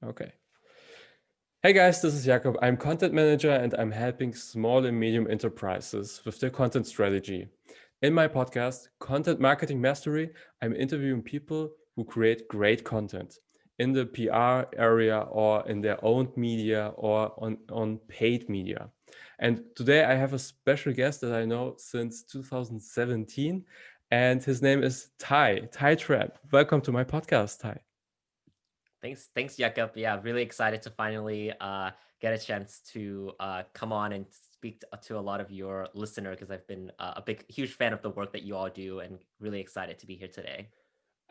Okay. Hey guys, this is Jakob. I'm content manager and I'm helping small and medium enterprises with their content strategy. In my podcast, Content Marketing Mastery, I'm interviewing people who create great content in the PR area or in their own media or on paid media. And today I have a special guest that I know since 2017, and his name is Tai Tran. Welcome to my podcast, Tai. Thanks, Jakob. Yeah, really excited to finally get a chance to come on and speak to a lot of your listener because I've been huge fan of the work that you all do, and really excited to be here today.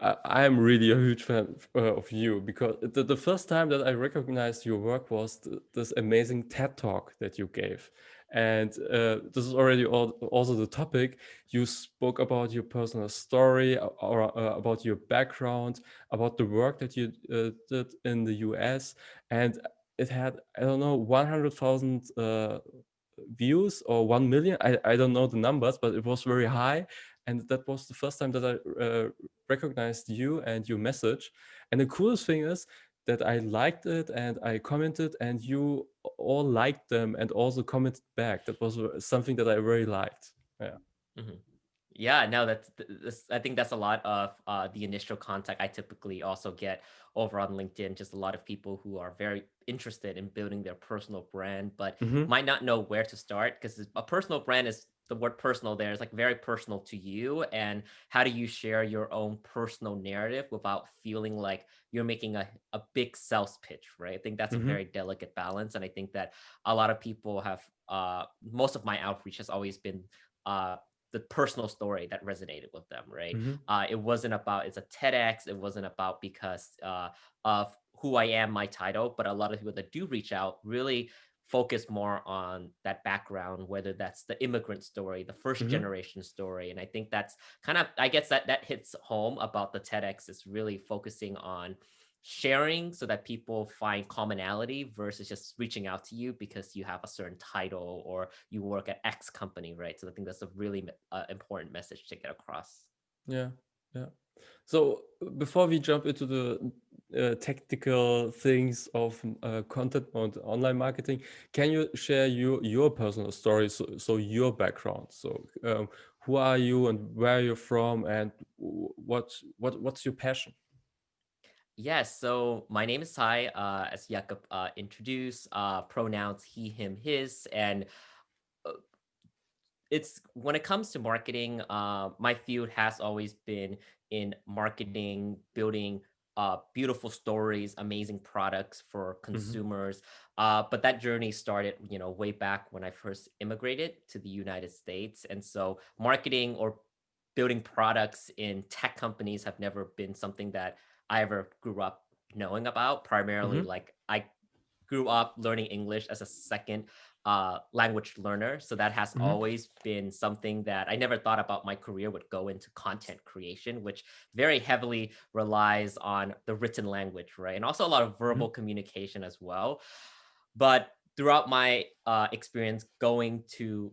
I am really a huge fan of you because the first time that I recognized your work was this amazing TED talk that you gave. And this is already also the topic. You spoke about your personal story or about your background, about the work that you did in the US. And it had, I don't know, 100,000 views or 1 million. I don't know the numbers, but it was very high. And that was the first time that I recognized you and your message. And the coolest thing is that I liked it and I commented, and you all liked them and also commented back. That was something that I very liked. Yeah. Mhm. Yeah, no, I think that's a lot of the initial contact I typically also get over on LinkedIn. Just a lot of people who are very interested in building their personal brand, but Hmm. might not know where to start because a personal brand is the word personal there is like very personal to you. And how do you share your own personal narrative without feeling like you're making a big sales pitch, right? I think that's a Hmm. very delicate balance. And I think that a lot of people have, most of my outreach has always been, uh, the personal story that resonated with them, right? Hmm. It wasn't about it's a TEDx. It wasn't about because of who I am, my title, but a lot of people that do reach out really focus more on that background, whether that's the immigrant story, the first Hmm. generation story. And I think that's kind of, I guess that hits home about the TEDx is really focusing on sharing so that people find commonality versus just reaching out to you because you have a certain title or you work at X company, right? So I think that's a really important message to get across. Yeah. Yeah. So before we jump into the technical things of content and online marketing, can you share your personal story, so your background? So who are you and where you're from, and what's your passion? Yes, so my name is Tai, as Jakob introduced, pronouns he, him, his, and uh, it's when it comes to marketing, my field has always been in marketing, building beautiful stories, amazing products for Hmm. consumers. But that journey started, way back when I first immigrated to the United States, and so marketing or building products in tech companies have never been something that I ever grew up knowing about. Primarily, Hmm. like I grew up learning English as a second language learner. So that has Hmm. always been something that I never thought about my career would go into content creation, which very heavily relies on the written language, right? And also a lot of Hmm. verbal communication as well. But throughout my experience going to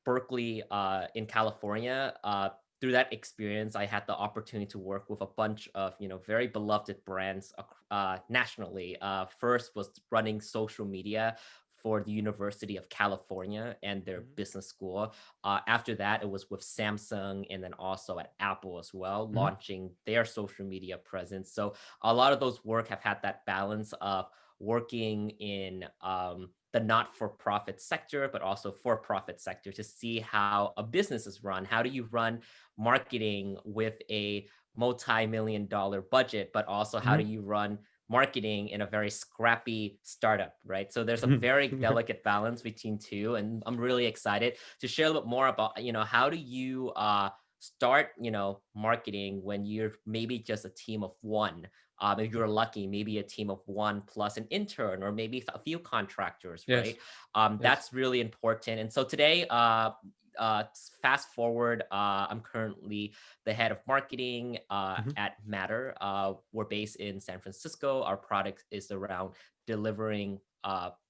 Berkeley in California, through that experience, I had the opportunity to work with a bunch of very beloved brands nationally. First was running social media for the University of California and their business school. After that, it was with Samsung and then also at Apple as well, Hmm. launching their social media presence. So a lot of those work have had that balance of working in the not-for-profit sector, but also for-profit sector to see how a business is run. How do you run marketing with a multi-million dollar budget, but also how do Hmm. you run marketing in a very scrappy startup, right? So there's a Hmm. very delicate balance between two, and I'm really excited to share a little bit more about how do you start marketing when you're maybe just a team of one. If you're lucky, maybe a team of one plus an intern or maybe a few contractors, Yes. right? Yes. That's really important. And so today, fast forward, I'm currently the head of marketing Hmm. at Matter. We're based in San Francisco. Our product is around delivering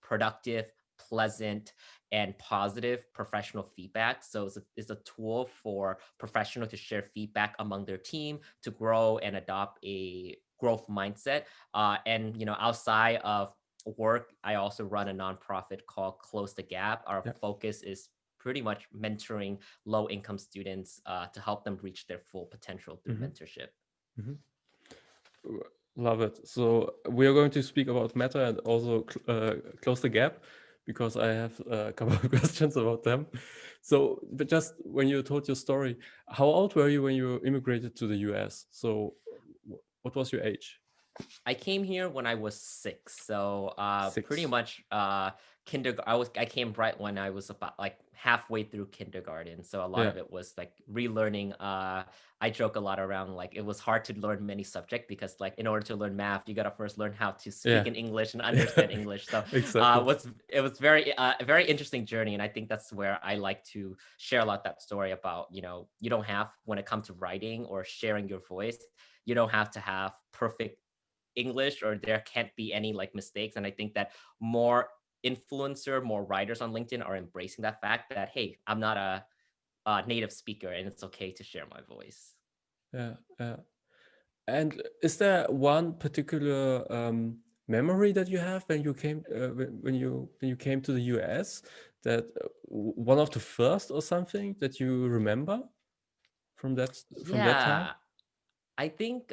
productive, pleasant, and positive professional feedback. So it's a tool for professional to share feedback among their team to grow and adopt a growth mindset. And outside of work, I also run a nonprofit called Close the Gap. Our Yeah. focus is pretty much mentoring low income students to help them reach their full potential through Hmm. mentorship. Hmm. Love it. So we are going to speak about Meta and also close the gap because I have a couple of questions about them. So, but just when you told your story, how old were you when you immigrated to the US? So, what was your age? I came here when I was 6, so pretty 6. much kindergarten. I came right when I was about like halfway through kindergarten, so a lot Yeah. of it was like relearning. I joke a lot around like it was hard to learn many subjects because like in order to learn math, you gotta first learn how to speak Yeah. in English and Yeah. understand English. So Exactly. it was very a very interesting journey, and I think that's where I like to share a lot that story about you don't have when it comes to writing or sharing your voice, you don't have to have perfect English or there can't be any like mistakes. And I think that more more writers on LinkedIn are embracing that fact that, hey, I'm not a native speaker and it's okay to share my voice. Yeah. Yeah. And is there one particular memory that you have when you came when you came to the US that one of the first or something that you remember from that time? Yeah, I think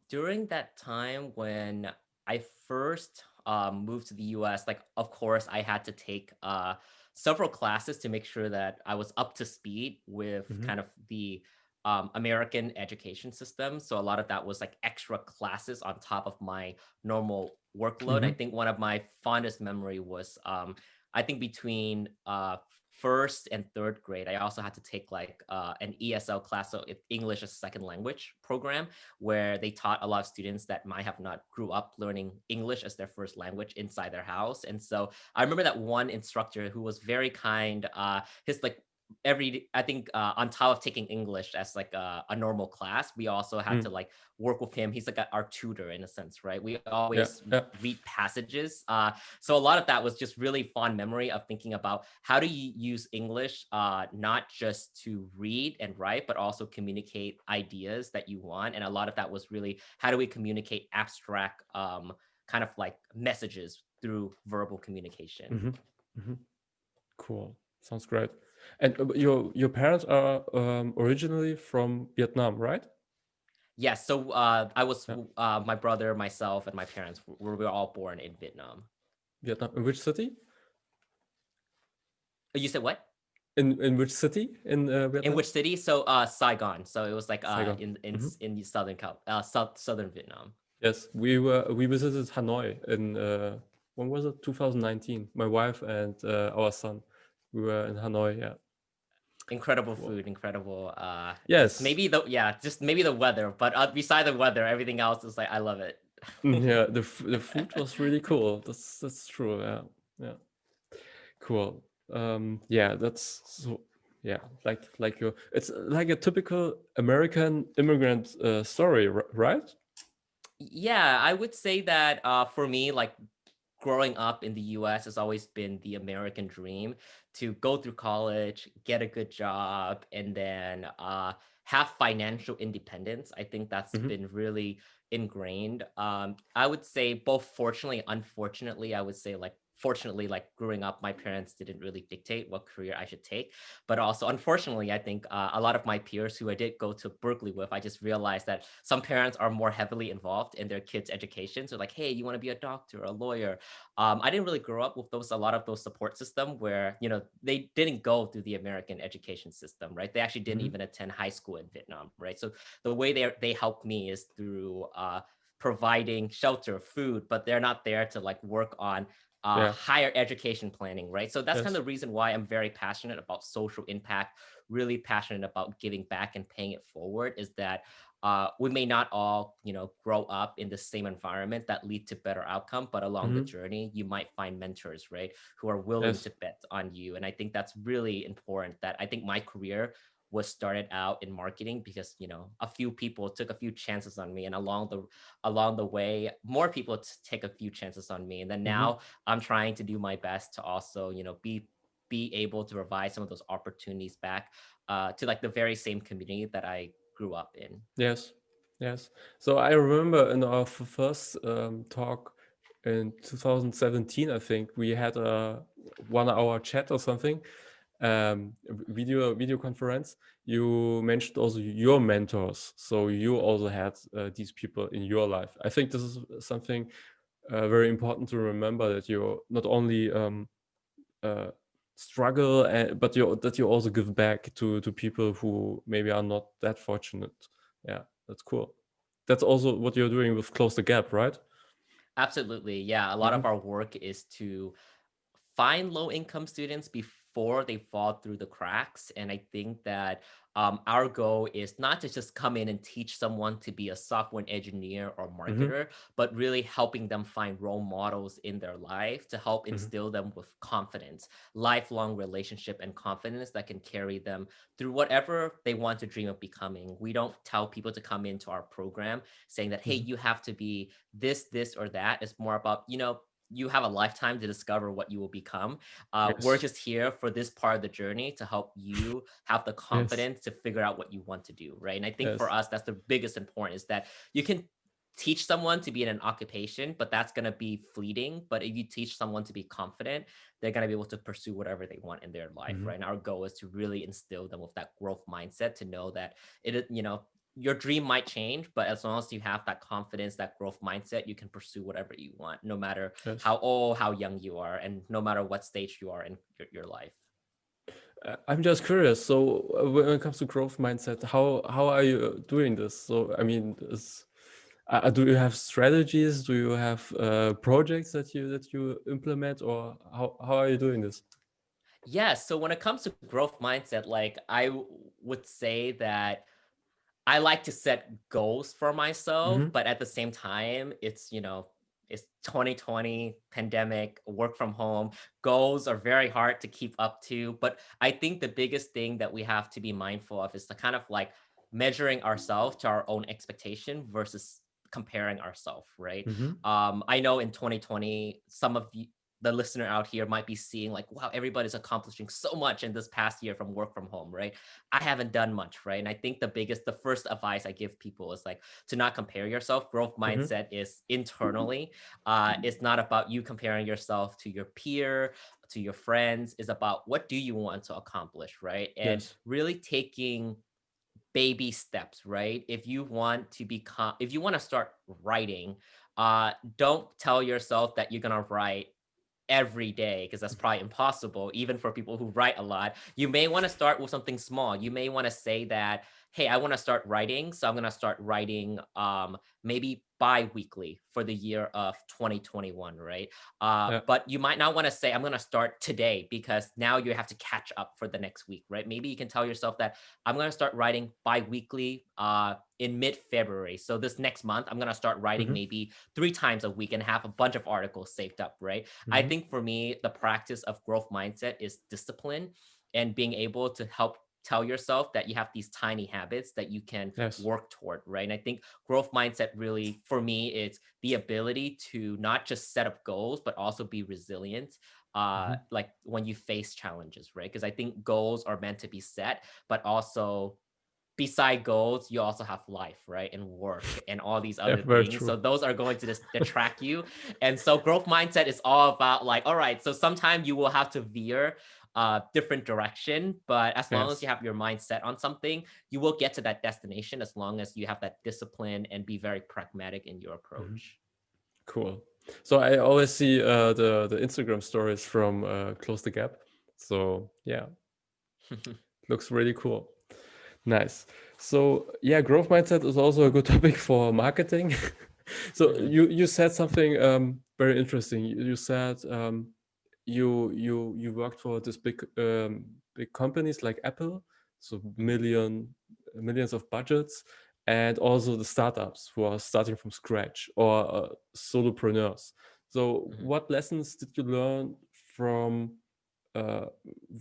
during that time when I first moved to the US, like of course I had to take several classes to make sure that I was up to speed with Hmm. kind of the American education system. So a lot of that was like extra classes on top of my normal workload. I Hmm. think one of my fondest memory was I think between first and third grade, I also had to take like an ESL class, so English as a second language program, where they taught a lot of students that might have not grew up learning English as their first language inside their house. And so I remember that one instructor who was very kind. His like I think on top of taking English as like a normal class, we also had to Mm. like work with him. He's like our tutor in a sense, right? We Yeah. always Yeah. read passages. So a lot of that was just really fond memory of thinking about how do you use English, not just to read and write, but also communicate ideas that you want. And a lot of that was really how do we communicate abstract kind of like messages through verbal communication. Hmm. Hmm. Cool. Sounds great. And your parents are originally from Vietnam, right? Yes, so I was Yeah. my brother, myself, and my parents we were all born in Vietnam. Vietnam. In which city? You said what? In which city in In Vietnam? which city? So Saigon. So it was like Saigon. Hmm. in the southern Vietnam. Yes, we visited Hanoi in when was it? 2019. My wife and our son. We were in Hanoi. Yeah. Incredible Cool. food, incredible. Just Yes. maybe just maybe the weather, but beside the weather, everything else is like I love it. Yeah. The food was really cool. That's true. Yeah. Yeah. Cool. Yeah. That's so. Yeah. Like your. It's like a typical American immigrant story, right? Yeah, I would say that for me, like growing up in the US has always been the American dream to go through college, get a good job, and then have financial independence. I think that's Hmm. been really ingrained. I would say both fortunately, unfortunately, I would say like fortunately, like growing up, my parents didn't really dictate what career I should take. But also, unfortunately, I think a lot of my peers who I did go to Berkeley with, I just realized that some parents are more heavily involved in their kids' education. So like, hey, you want to be a doctor, a lawyer, I didn't really grow up with a lot of those support system where they didn't go through the American education system, right? They actually didn't Hmm. even attend high school in Vietnam, right? So the way they helped me is through providing shelter, food, but they're not there to like work on Yeah. higher education planning, right? So that's kind Yes. of the reason why I'm very passionate about social impact, really passionate about giving back and paying it forward. Is that we may not all grow up in the same environment that lead to better outcome, but along the Hmm. journey you might find mentors, right, who are willing Yes. to bet on you. And I think that's really important. That I think my career was started out in marketing because a few people took a few chances on me, and along the way more people take a few chances on me, and then Hmm. now I'm trying to do my best to also be able to provide some of those opportunities back to like the very same community that I grew up in. Yes. Yes. So I remember in our first talk in 2017, I think we had a 1 hour chat or something, video conference. You mentioned also your mentors. So you also had these people in your life. I think this is something very important to remember, that you not only uh, struggle, but that you also give back to people who maybe are not that fortunate. Yeah, that's cool. That's also what you're doing with Close the Gap, right? Absolutely. Yeah. A lot Mm-hmm. of our work is to find low income students before they fall through the cracks. And I think that our goal is not to just come in and teach someone to be a software engineer or Mm-hmm. marketer, but really helping them find role models in their life to help Mm-hmm. instill them with confidence, lifelong relationship and confidence that can carry them through whatever they want to dream of becoming. We don't tell people to come into our program saying that, hey, Mm-hmm. you have to be this, or that. It's more about, you have a lifetime to discover what you will become. We're Yes. just here for this part of the journey to help you have the Yes. confidence to figure out what you want to do, right? And I think for Yes. us, that's the biggest important is that you can teach someone to be in an occupation, but that's going to be fleeting. But if you teach someone to be confident, they're going to be able to pursue whatever they want in their life, Mm-hmm. right? And our goal is to really instill them with that growth mindset to know that it is, your dream might change, but as long as you have that confidence, that growth mindset, you can pursue whatever you want, no matter Yes. how old, how young you are, and no matter what stage you are in your life. I'm just curious. So when it comes to growth mindset, how are you doing this? So I mean, do you have strategies? Do you have projects that you implement, or how are you doing this? Yeah. So when it comes to growth mindset, like would say that I like to set goals for myself, Mm-hmm. but at the same time, it's 2020 pandemic, work from home. Goals are very hard to keep up to. But I think the biggest thing that we have to be mindful of is the kind of like measuring ourselves to our own expectation versus comparing ourselves, right? Mm-hmm. I know in 2020, some of you, the listener out here might be seeing like, wow, everybody's accomplishing so much in this past year from work from home, right? I haven't done much, right? And I think the first advice I give people is like to not compare yourself. Growth Mm-hmm. mindset is internally. It's not about you comparing yourself to your peer, to your friends. It's about what do you want to accomplish, right? And Yes. really taking baby steps, right? If you want to start writing, don't tell yourself that you're gonna write every day because that's probably impossible even for people who write a lot. You may want to start with something small. You may want to say that, hey, I want to start writing, so I'm going to start writing maybe bi-weekly for the year of 2021, right? Yeah. But you might not want to say I'm going to start today because now you have to catch up for the next week, right? Maybe you can tell yourself that I'm going to start writing bi-weekly in mid-February. So this next month I'm going to start writing Mm-hmm. maybe 3 times a week and have a bunch of articles saved up, right? I Mm-hmm. think for me, the practice of growth mindset is discipline and being able to help tell yourself that you have these tiny habits that you can Yes. work toward, right? And I think growth mindset really, for me, it's the ability to not just set up goals, but also be resilient. Mm-hmm. Like when you face challenges, right? Because I think goals are meant to be set, but also beside goals, you also have life, right? And work and all these Yeah. other Very things. true. So those are going to just detract you. And so growth mindset is all about like, all right, so sometimes you will have to veer different direction, but as long as you Yes. have your mind set on something, you will get to that destination as long as you have that discipline and be very pragmatic in your Mm-hmm. approach. Cool. So I always see the Instagram stories from Close the Gap. So yeah, looks really cool. Nice. So yeah, growth mindset is also a good topic for marketing. So Mhm, you said something very interesting. You said you worked for this big companies like Apple, so mhm, millions of budgets, and also the startups who are starting from scratch, or solopreneurs. So mhm. what lessons did you learn from uh,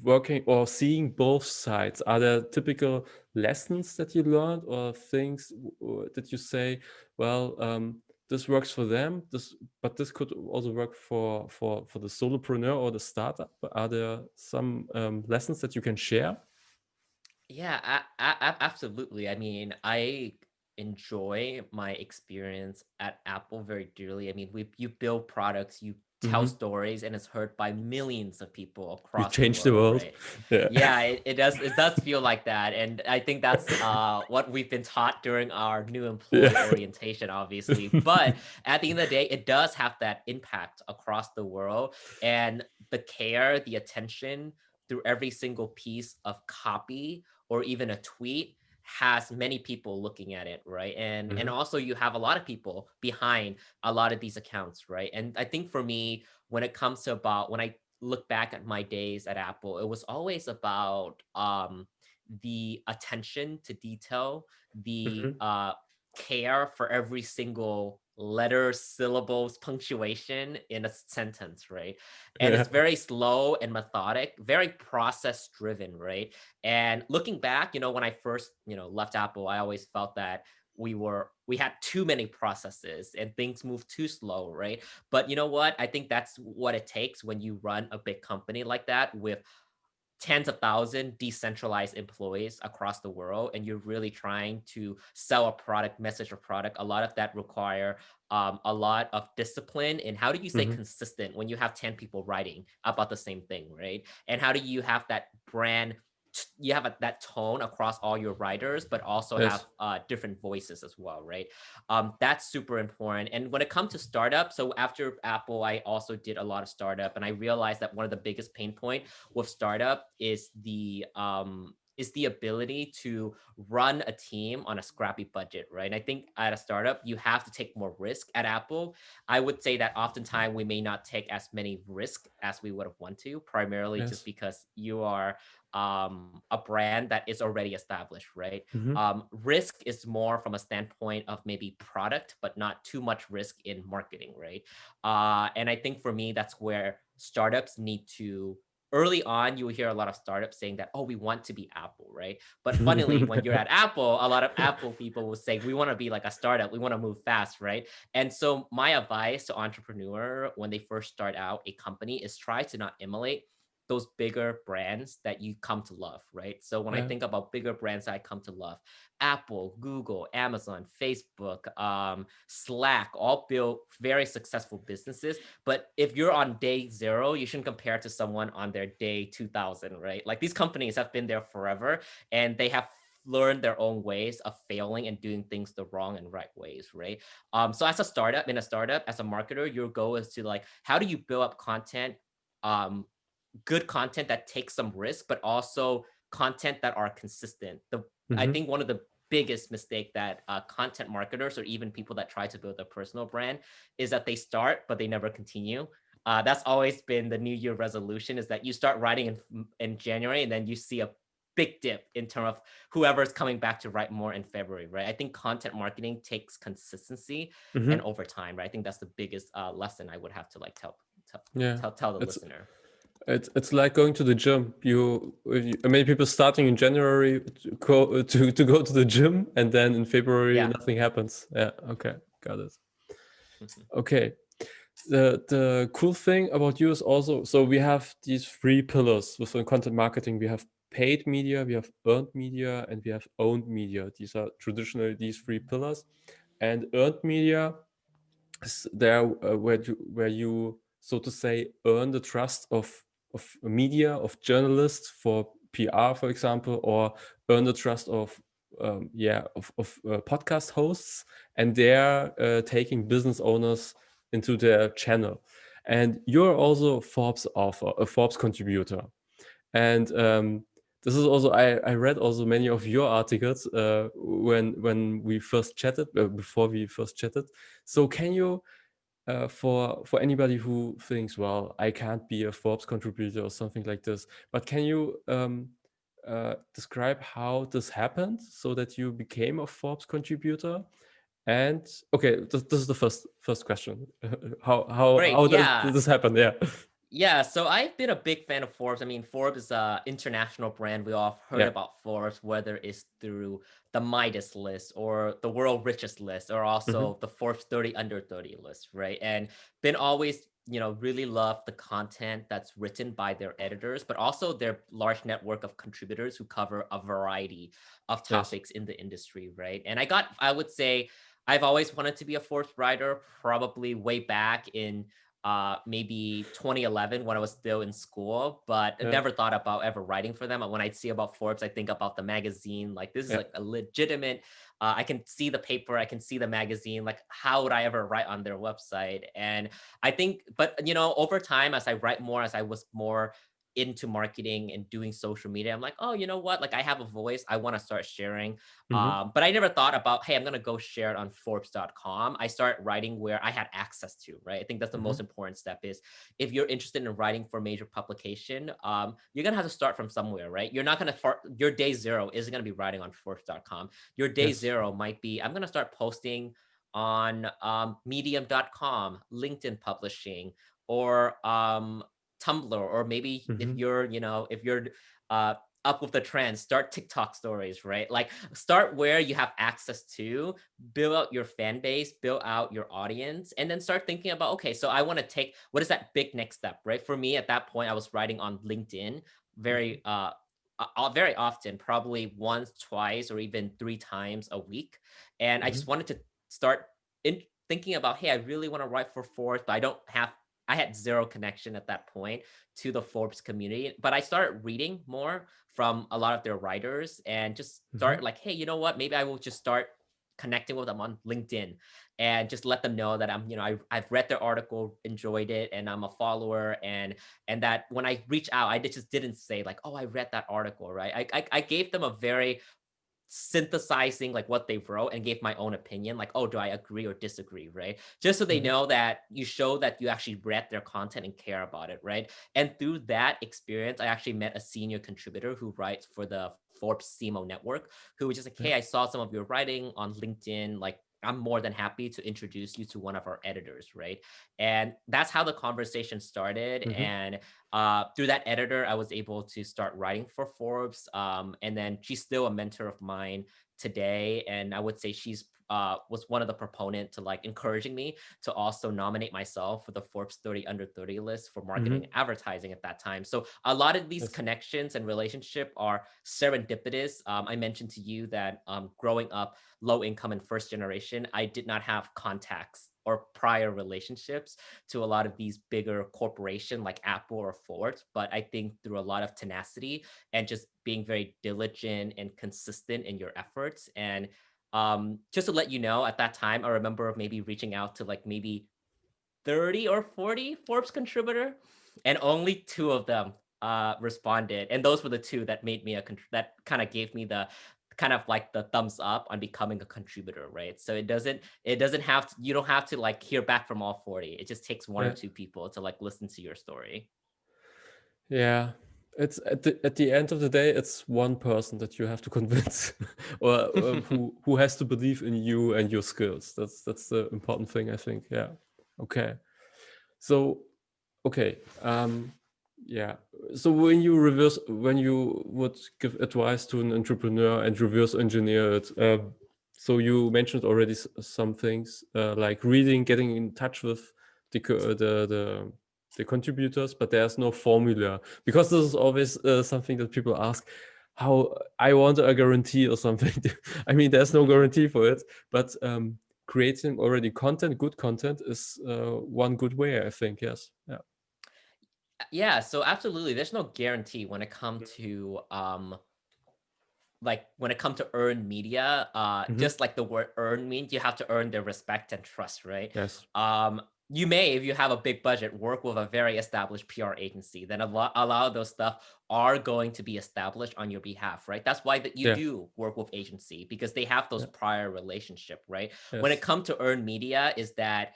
working or seeing both sides? Are there typical lessons that you learned, or things that you say, well, this works for them, but this could also work for the solopreneur or the startup? Are there some lessons that you can share? Yeah, absolutely. I mean, I enjoy my experience at Apple very dearly. I mean, you build products, you tell Hmm. stories, and it's heard by millions of people You across the changed the world, world. right? Yeah. Yeah, it does feel like that. And I think that's what we've been taught during our new employee Yeah. orientation, obviously. But at the end of the day, it does have that impact across the world. And the care, the attention through every single piece of copy or even a tweet has many people looking at it, right? And Hmm. also you have a lot of people behind a lot of these accounts, right? And I think for me, when it comes to about when I look back at my days at Apple, it was always about the attention to detail, the Hmm. care for every single letter, syllables, punctuation in a sentence, right? And Yeah. it's very slow and methodic, very process driven, right? And looking back, when I first, left Apple, I always felt that we had too many processes and things moved too slow, right? But you know what? I think that's what it takes when you run a big company like that with tens of thousands decentralized employees across the world, and you're really trying to sell a product, message a product. A lot of that require a lot of discipline. And how do you stay Hmm. consistent when you have 10 people writing about the same thing, right? And how do you have that brand, you have that tone across all your writers, but also have Yes. different voices as well, right? That's super important. And when it comes to startup, so after Apple, I also did a lot of startup, and I realized that one of the biggest pain point with startup is the ability to run a team on a scrappy budget, right? And I think at a startup, you have to take more risk. At Apple, I would say that oftentimes we may not take as many risk as we would have want to, primarily just Yes. because you are a brand that is already established, right? Hmm. Risk is more from a standpoint of maybe product, but not too much risk in marketing, right? And I think for me, that's where startups need to. Early on, you will hear a lot of startups saying that, oh, we want to be Apple, right? But funnily, when you're at Apple, a lot of Apple people will say, we want to be like a startup. We want to move fast, right? And so my advice to entrepreneur when they first start out a company is try to not emulate those bigger brands that you come to love, right? So when I Yeah. think about bigger brands that I come to love, Apple, Google, Amazon, Facebook, Slack, all built very successful businesses. But if you're on day zero, you shouldn't compare to someone on their day 2000, right? Like these companies have been there forever, and they have learned their own ways of failing and doing things the wrong and right ways, right? So as a startup, as a marketer, your goal is to like, how do you build up content, um, good content that takes some risk, but also content that are consistent. I Hmm. think one of the biggest mistake that content marketers or even people that try to build a personal brand is that they start but they never continue. That's always been the New Year resolution, is that you start writing in January and then you see a big dip in terms of whoever's coming back to write more in February, right? I think content marketing takes consistency and Hmm. over time, right? I think that's the biggest lesson I would have to like tell Yeah. tell the It's listener. it's like going to the gym. Many people starting in January to go to the gym, and then in February Yeah. nothing happens. Yeah. Okay. Got it. Mhm. Okay. The cool thing about you is also, so we have these three pillars within content marketing. We have paid media, we have earned media, and we have owned media. These are traditionally these three pillars. And earned media is there where you so to say earn the trust of media, of journalists for PR, for example, or earn the trust of podcast hosts, and they're taking business owners into their channel. And you're also a Forbes author, a Forbes contributor. And this is also, I read also many of your articles when we first chatted, before we first chatted. So can you, for anybody who thinks, well, I can't be a Forbes contributor or something like this, but can you describe how this happened so that you became a Forbes contributor? And okay, this is the first question. Great. How does Yeah. this happen? Yeah. Yeah. So I've been a big fan of Forbes. I mean, Forbes is a international brand. We all heard Yeah. about Forbes, whether it's through the Midas list or the world richest list, or Hmm. also the Forbes 30 under 30 list, right? And been always really love the content that's written by their editors, but also their large network of contributors who cover a variety of Yes. topics in the industry, right? And I would say I've always wanted to be a Forbes writer, probably way back in maybe 2011 when I was still in school, but I Yeah. never thought about ever writing for them. When I see about Forbes, I think about the magazine. Like this is Yeah. like a legitimate. I can see the paper, I can see the magazine. Like how would I ever write on their website? And I think, but over time, as I write more, as I was more into marketing and doing social media, I'm like, oh, you know what? Like I have a voice. I want to start sharing. Mm-hmm. But I never thought about, hey, I'm gonna go share it on Forbes.com. I start writing where I had access to, right? I think that's the Mm-hmm. most important step is if you're interested in writing for major publication, you're gonna have to start from somewhere, right? You're not gonna your day zero isn't gonna be writing on Forbes.com. Your day Yes. zero might be, I'm gonna start posting on medium.com, LinkedIn publishing, or Tumblr, or maybe if Mm-hmm. you're, if you're uh, up with the trends, start TikTok stories, right? Like start where you have access to, build out your fan base, build out your audience, and then start thinking about, okay, so I want to take, what is that big next step, right? For me at that point, I was writing on LinkedIn Mm-hmm. very often, probably once, twice, or even three times a week. And I Mm-hmm. just wanted to start in thinking about, hey, I really want to write for Forbes, but I had zero connection at that point to the Forbes community. But I started reading more from a lot of their writers and just Mm-hmm. start like, hey, you know what? Maybe I will just start connecting with them on LinkedIn and just let them know that I've read their article, enjoyed it, and I'm a follower. And that when I reach out, I just didn't say like, oh, I read that article, right? I gave them a very synthesizing like what they wrote and gave my own opinion, like, oh, do I agree or disagree, right? Just so they Yeah. know that you show that you actually read their content and care about it, right? And through that experience, I actually met a senior contributor who writes for the Forbes CMO network, who was just like, Yeah. hey, I saw some of your writing on LinkedIn, like I'm more than happy to introduce you to one of our editors, right? And that's how the conversation started. Mm-hmm. And through that editor, I was able to start writing for Forbes. And then she's still a mentor of mine today. And I would say she's was one of the proponent to like encouraging me to also nominate myself for the Forbes 30 under 30 list for marketing Mm-hmm. and advertising at that time. So a lot of these Yes. connections and relationship are serendipitous. I mentioned to you that growing up low income and first generation, I did not have contacts or prior relationships to a lot of these bigger corporation like Apple or Ford. But I think through a lot of tenacity and just being very diligent and consistent in your efforts. And just to let you know, at that time, I remember maybe reaching out to like maybe 30 or 40 Forbes contributor, and only two of them responded. And those were the two that made me that kind of gave me the kind of like the thumbs up on becoming a contributor, right? So it doesn't have to, you don't have to like hear back from all 40. It just takes one or Yeah. two people to like listen to your story. Yeah. It's at the end of the day, it's one person that you have to convince, or who has to believe in you and your skills. That's the important thing, I think. Yeah. Okay. So, okay. Yeah. So when you would give advice to an entrepreneur and reverse engineer it, so you mentioned already some things like reading, getting in touch with the contributors, but there's no formula, because this is always something that people ask. How I want a guarantee or something. I mean, there's no guarantee for it, but creating already content, good content, is one good way, I think. Yes. Yeah. Yeah, so absolutely. There's no guarantee when it comes to earned media, Hmm. just like the word earn means, you have to earn their respect and trust, right? Yes. You may, if you have a big budget, work with a very established PR agency, then a lot of those stuff are going to be established on your behalf, right? That's why that you Yeah. do work with agency, because they have those Yeah. prior relationship, right? When it Yes. comes to earned media, is that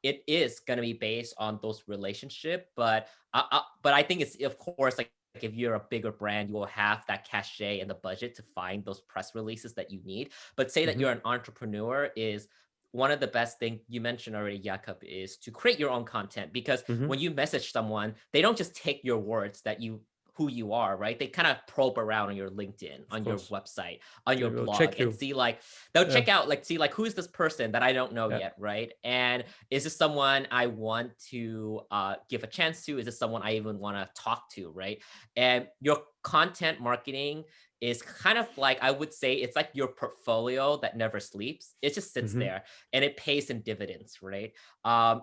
it is going to be based on those relationship, but I think it's, of course, like if you're a bigger brand, you will have that cachet and the budget to find those press releases that you need. But say that Hmm. you're an entrepreneur, is one of the best thing you mentioned already, Jakob, is to create your own content, because Hmm. when you message someone, they don't just take your words that you who you are, right? They kind of probe around on your LinkedIn, Of on your course. website, on They your will blog, check and you. see like they'll Yeah. check out like see like who is this person that I don't know Yeah. yet, right? And is this someone I want to give a chance to? Is this someone I even want to talk to, right? And your content marketing is kind of like, I would say it's like your portfolio that never sleeps. It just sits Mm-hmm. there and it pays in dividends, right?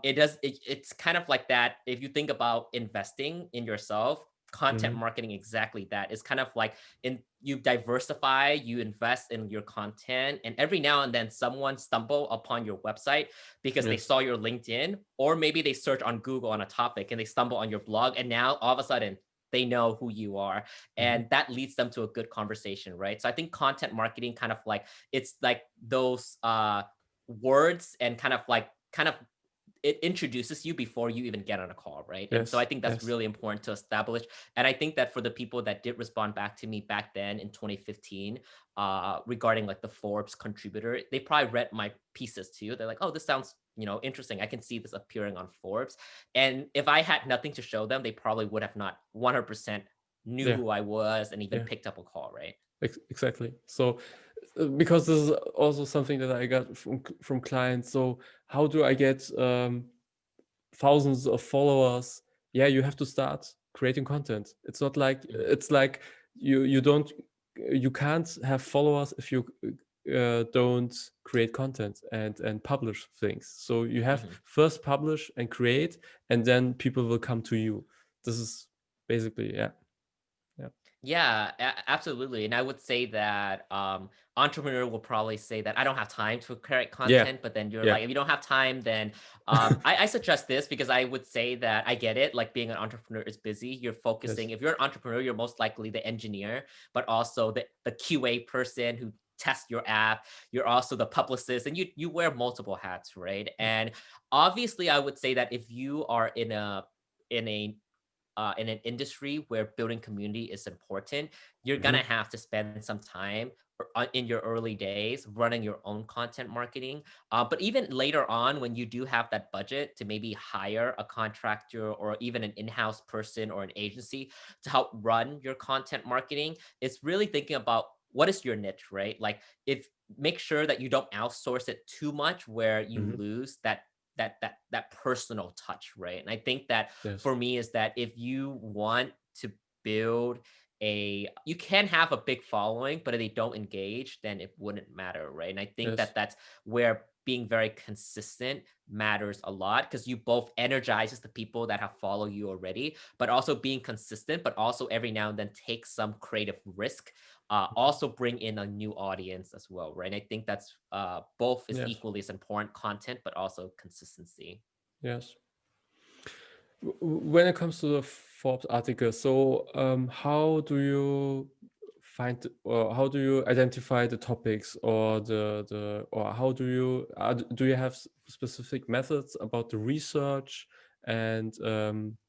It's kind of like that. If you think about investing in yourself, content Mm-hmm. marketing exactly that. It's kind of like in you diversify, you invest in your content, and every now and then someone stumble upon your website because they Yes. saw your LinkedIn, or maybe they search on Google on a topic and they stumble on your blog, and now all of a sudden they know who you are, Mm-hmm. and that leads them to a good conversation, right? So I think content marketing kind of like, it's like those words, and kind of it introduces you before you even get on a call, right? And so I Yes. think that's Yes. really important to establish. And I think that for the people that did respond back to me back then in 2015, regarding like the Forbes contributor, they probably read my pieces too. They're like, oh, this sounds, interesting. I can see this appearing on Forbes. And if I had nothing to show them, they probably would have not 100% knew Yeah. who I was and even Yeah. picked up a call, right? Exactly. So, because this is also something that I got from clients. So, how do I get thousands of followers? Yeah, you have to start creating content. It's not like Mhm. it's like you don't you can't have followers if you don't create content and publish things. So you have Mhm. first publish and create, and then people will come to you. This is basically, yeah, yeah, Yeah, absolutely. And I would say that entrepreneur will probably say that I don't have time to create yeah, content, but then you're yeah. like, if you don't have time, then I suggest this, because I would say that I get it. Like, being an entrepreneur is busy. You're focusing. Yes. If you're an entrepreneur, you're most likely the engineer, but also the QA person who tests your app. You're also the publicist, and you wear multiple hats, right? Yes. And obviously, I would say that if you are in a in an industry where building community is important, you're Hmm. gonna have to spend some time in your early days running your own content marketing. But even later on, when you do have that budget to maybe hire a contractor or even an in-house person or an agency to help run your content marketing, it's really thinking about what is your niche, right? Like, if make sure that you don't outsource it too much where you Hmm. lose that personal touch, right? And I think that Yes. for me is that if you want to build you can have a big following, but if they don't engage, then it wouldn't matter, right? And I think that Yes. that's where being very consistent matters a lot, because you both energizes the people that have followed you already, but also being consistent, but also every now and then take some creative risk, Mhm. also bring in a new audience as well, right? And I think that's both is Yes. equally as important, content, but also consistency. Yes. When it comes to the Forbes article, so how do you find or how do you identify the topics or the or how do you do you have specific methods about the research, and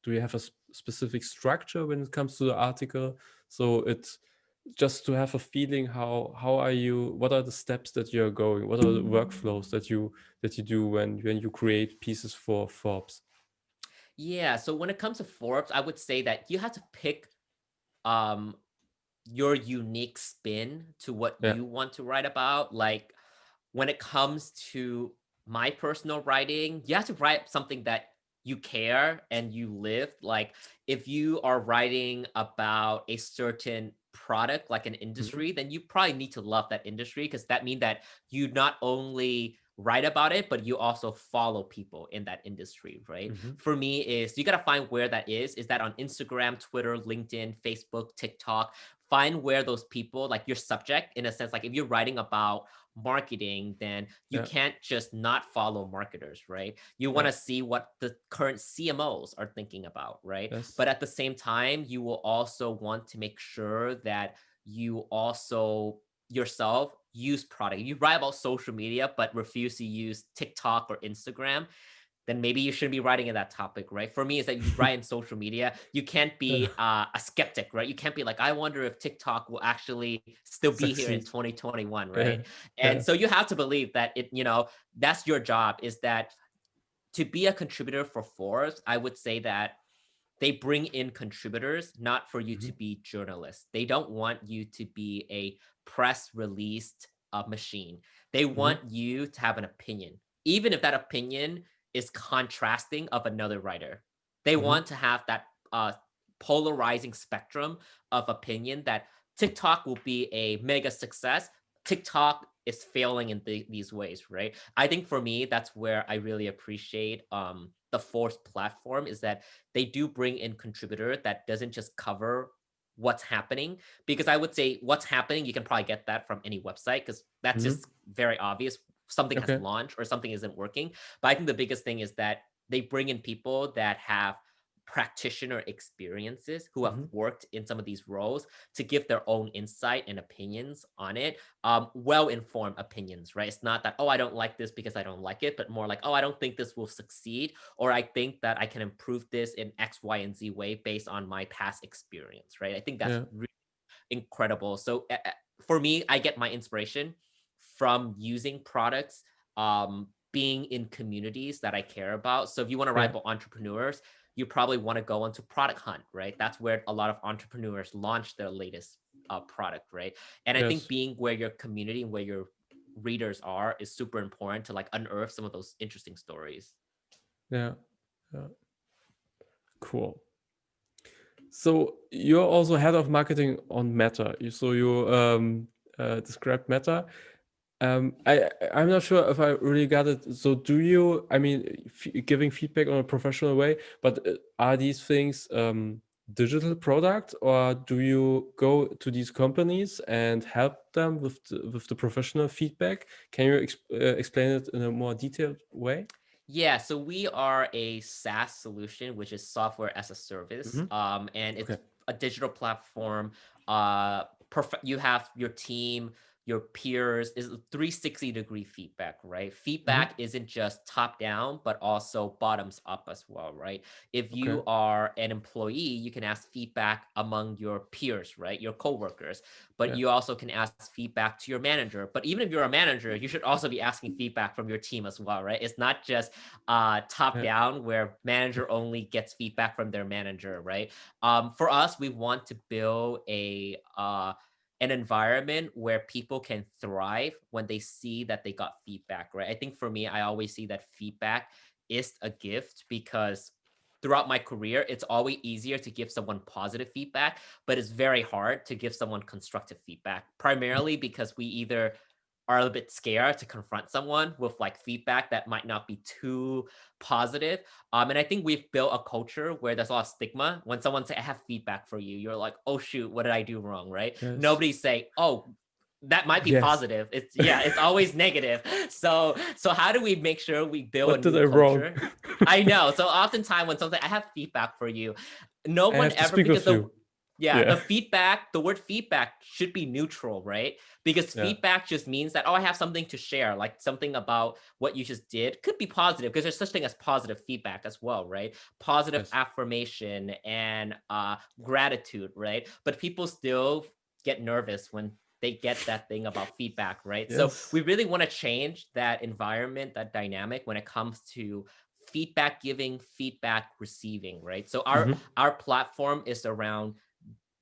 do you have a specific structure when it comes to the article? So it's just to have a feeling, how are you, what are the steps that you're going, what are the workflows that you do when you create pieces for Forbes? Yeah, so when it comes to Forbes, I would say that you have to pick um your unique spin to what Yeah. you want to write about. Like, when it comes to my personal writing, you have to write something that you care and you live. Like, if you are writing about a certain product, like an Mhm. industry, then you probably need to love that industry, because that means that you not only write about it, but you also follow people in that industry, right? Mhm. For me, is you got to find where that is that on Instagram, Twitter, LinkedIn, Facebook, TikTok. Find where those people, like your subject, in a sense, like if you're writing about marketing, then you Yeah. can't just not follow marketers, right? You want Yeah. to see what the current CMOs are thinking about, right? Yes. But at the same time, you will also want to make sure that you also yourself use product. You write about social media but refuse to use TikTok or Instagram, then maybe you shouldn't be writing in that topic, right? For me, is that you write in social media, you can't Yeah. be a skeptic, right? You can't be like, I wonder if TikTok will actually still be here in Succeed. 2021, Yeah. right? And Yeah. so you have to believe that that's your job, is that to be a contributor for Forbes, I would say that they bring in contributors not for you to Mhm. be journalists. They don't want you to be a press released machine. They Mhm. want you to have an opinion, even if that opinion is contrasting of another writer. They Mhm. want to have that polarizing spectrum of opinion that TikTok will be a mega success. TikTok is failing in these ways, right? I think for me, that's where I really appreciate the Force platform is that they do bring in contributor that doesn't just cover what's happening, because I would say what's happening you can probably get that from any website because that's Mhm. just very obvious. Something has Okay. launched or something isn't working. But I think the biggest thing is that they bring in people that have practitioner experiences who have Mhm. worked in some of these roles to give their own insight and opinions on it. Well-informed opinions, right? It's not that, oh, I don't like this because I don't like it, but more like, oh, I don't think this will succeed, or I think that I can improve this in X, Y, and Z way based on my past experience, right? I think that's Yeah. really incredible. So for me, I get my inspiration from using products, being in communities that I care about. So if you want to write Yeah. about entrepreneurs, you probably want to go into Product Hunt, right? That's where a lot of entrepreneurs launch their latest product, right? And I think Yes. being where your community and where your readers are is super important to like unearth some of those interesting stories. Yeah. Yeah. Cool. So you're also head of marketing on Meta. So you described Meta. I'm not sure if I really got it. So do you? I mean, giving feedback on a professional way, but are these things digital product, or do you go to these companies and help them with the professional feedback? Can you explain it in a more detailed way? Yeah, so we are a SaaS solution, which is software as a service, Hmm. and it's Okay. a digital platform. You have your team, your peers, is 360-degree feedback, right? Hmm. Feedback isn't just top down, but also bottoms up as well, right? If Okay. you are an employee, you can ask feedback among your peers, right? Your coworkers, but Yeah. you also can ask feedback to your manager. But even if you're a manager, you should also be asking feedback from your team as well, right? It's not just top Yeah. down where manager only gets feedback from their manager, right? For us, we want to build an environment where people can thrive when they see that they got feedback, right? I think for me, I always see that feedback is a gift because throughout my career, it's always easier to give someone positive feedback, but it's very hard to give someone constructive feedback, Mhm. primarily because we either are a bit scared to confront someone with like feedback that might not be too positive. And I think we've built a culture where there's a lot of stigma. When someone say, I have feedback for you, you're like, oh shoot, what did I do wrong? Right? Yes. Nobody say, oh, that might be Yes. positive. It's yeah, it's always negative. So how do we make sure we build a What did new I wrong? culture? I know. So oftentimes when someone say, I have feedback for you, no I one have to ever, speak because with the you. yeah, Yeah. the word feedback should be neutral, right? Because Yeah. feedback just means that, oh, I have something to share, like something about what you just did. Could be positive because there's such thing as positive feedback as well, right? Positive Yes. affirmation and gratitude, right? But people still get nervous when they get that thing about feedback, right? So we Yes. really want to change that environment, that dynamic when it comes to feedback giving, feedback receiving, right? So Mhm. our platform is around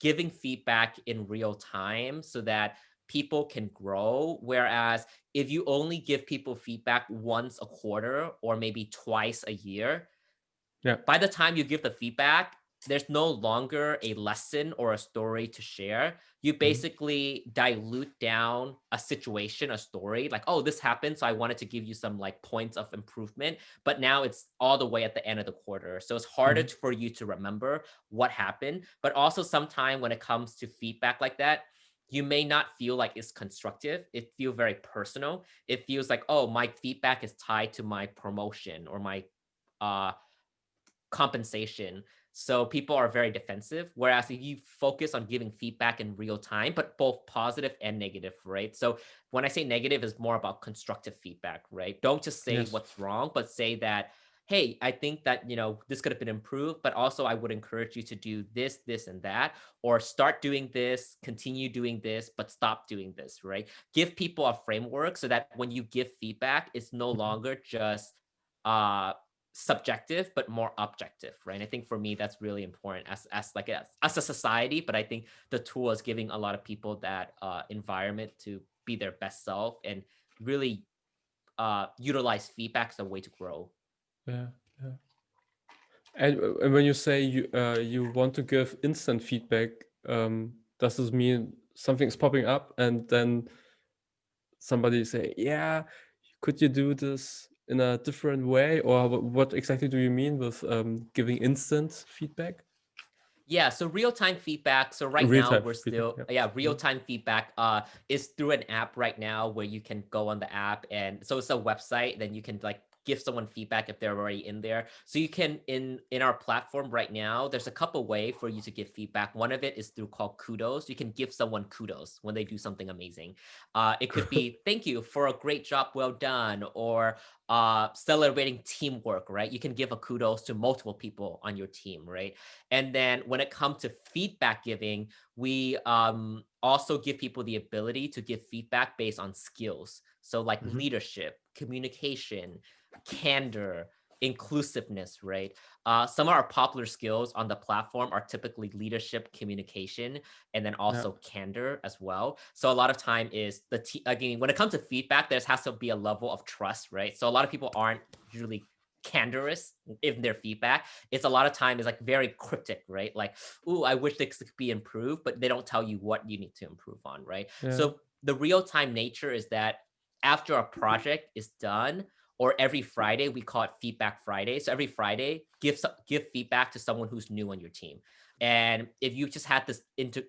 giving feedback in real time so that people can grow. Whereas if you only give people feedback once a quarter or maybe twice a year, Yeah. by the time you give the feedback, there's no longer a lesson or a story to share. You Mhm. basically dilute down a situation, a story, like, oh, this happened. So I wanted to give you some like points of improvement. But now it's all the way at the end of the quarter. So it's harder Mhm. for you to remember what happened. But also, sometime when it comes to feedback like that, you may not feel like it's constructive. It feels very personal. It feels like, oh, my feedback is tied to my promotion or my uh compensation. So people are very defensive. Whereas if you focus on giving feedback in real time, but both positive and negative, right? So when I say negative, is more about constructive feedback, right? Don't just say Yes. what's wrong, but say that, hey, I think that this could have been improved, but also I would encourage you to do this, this, and that, or start doing this, continue doing this, but stop doing this, right? Give people a framework so that when you give feedback, it's no Mhm. longer just uh subjective but more objective, right? I think for me that's really important as a society, but I think the tool is giving a lot of people that environment to be their best self and really utilize feedback as a way to grow. Yeah, yeah. And when you say you want to give instant feedback, does this mean something's popping up and then somebody say, "Yeah, could you do this in a different way?" Or what exactly do you mean with giving instant feedback? Yeah, so real-time feedback. So right now Real-time we're feedback, still, yeah. yeah, Mhm. real-time feedback is through an app right now where you can go on the app, and so it's a website, then you can like give someone feedback if they're already in there. So you can in our platform right now, there's a couple way for you to give feedback. One of it is through called kudos. You can give someone kudos when they do something amazing. It could be thank you for a great job, well done, or celebrating teamwork, right? You can give a kudos to multiple people on your team, right? And then when it comes to feedback giving, we also give people the ability to give feedback based on skills. So, like Mhm. leadership, communication, candor, inclusiveness, right? Some of our popular skills on the platform are typically leadership, communication, and then Yeah. also candor as well. So a lot of time is again, when it comes to feedback, there has to be a level of trust, right? So a lot of people aren't usually candorous in their feedback. It's a lot of time is like very cryptic, right? Like, ooh, I wish this could be improved, but they don't tell you what you need to improve on, right? Yeah. So the real time nature is that after a project is done, or every Friday, we call it Feedback Friday. So every Friday, give feedback to someone who's new on your team. And if you just had this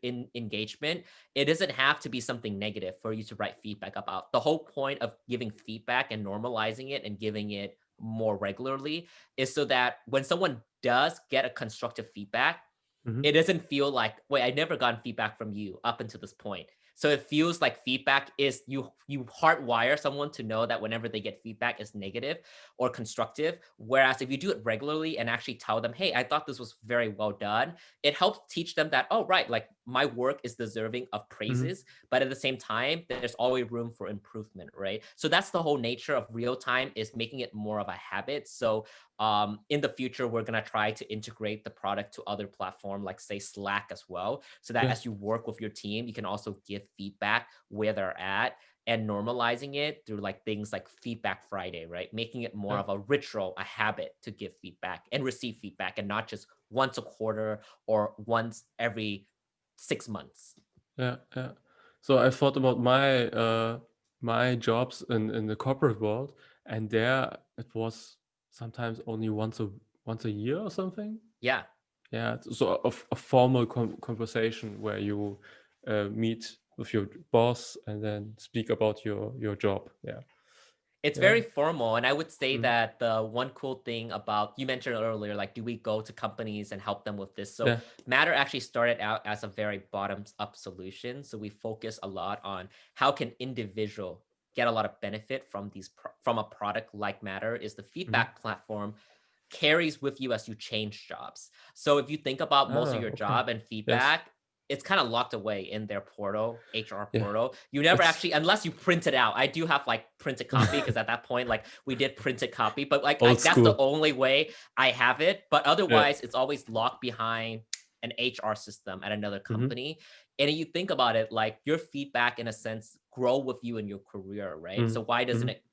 engagement, it doesn't have to be something negative for you to write feedback about. The whole point of giving feedback and normalizing it and giving it more regularly is so that when someone does get a constructive feedback, Mhm. it doesn't feel like, wait, I never gotten feedback from you up until this point. So it feels like feedback is you hardwire someone to know that whenever they get feedback is negative or constructive. Whereas if you do it regularly and actually tell them, hey, I thought this was very well done, it helps teach them that, oh, right, like my work is deserving of Mhm. praises, but at the same time, there's always room for improvement, right? So that's the whole nature of real time is making it more of a habit. So in the future, we're going to try to integrate the product to other platforms like say Slack as well, so that Yeah. as you work with your team, you can also give feedback where they're at and normalizing it through like things like Feedback Friday, right? Making it more Yeah. of a ritual, a habit to give feedback and receive feedback and not just once a quarter or once every 6 months. Yeah. Yeah. So I thought about my jobs in the corporate world, and there it was sometimes only once a year or something. Yeah. Yeah, so a formal conversation where you meet with your boss and then speak about your job. Yeah, It's yeah, very formal. And I would say mm, that the one cool thing about you mentioned earlier, like, do we go to companies and help them with this? So yeah, Matter actually started out as a very bottoms up solution. So we focus a lot on how can individual get a lot of benefit from from a product like Matter is the mhm. feedback platform carries with you as you change jobs. So if you think about most of Ah, your okay, job and yes, feedback, it's kind of locked away in their portal, HR yeah, portal. You never it's actually, unless you print it out. I do have like printed copy because at that point, like we did printed copy, but like old that's the school. only way I have it. But Yeah, otherwise, it's always locked behind an HR system at another hmm, company. And you think about it, like your feedback in a sense grow with you in your career, right? hmm, So why doesn't hmm, it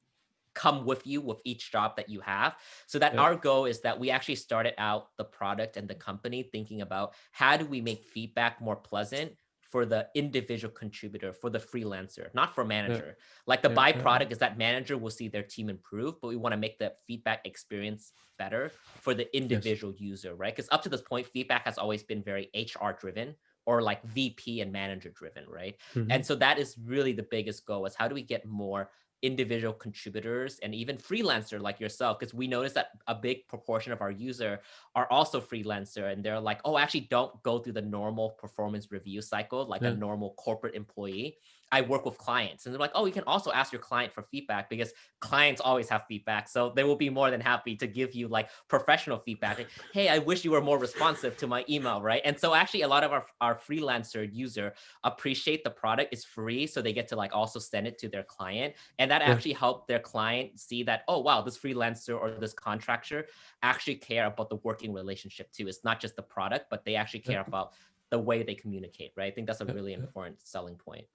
come with you with each job that you have? So that yeah, our goal is that we actually started out the product and the company thinking about how do we make feedback more pleasant for the individual contributor, for the freelancer, not for yeah, manager. Like the yeah, yeah, byproduct is that manager will see their team improve, but we want to make the feedback experience better for the yes, individual user, right? Because up to this point, feedback has always been very HR driven or like VP and manager driven, right? hmm, And so that is really the biggest goal is how do we get more individual contributors and even freelancer like yourself, because we notice that a big proportion of our user are also freelancer and they're like, oh, I actually don't go through the normal performance review cycle like a yeah, normal corporate employee. I work with clients, and they're like, oh, you can also ask your client for feedback because clients always have feedback. So they will be more than happy to give you like professional feedback. Like, hey, I wish you were more responsive to my email, right? And so actually a lot of our freelancer user appreciate the product. It's free. So they get to like also send it to their client. And that Yeah. actually helped their client see that, oh, wow, this freelancer or this contractor actually care about the working relationship too. It's not just the product, but they actually Yeah. care about the way they communicate, right? I think that's a Yeah. really Yeah. important selling point.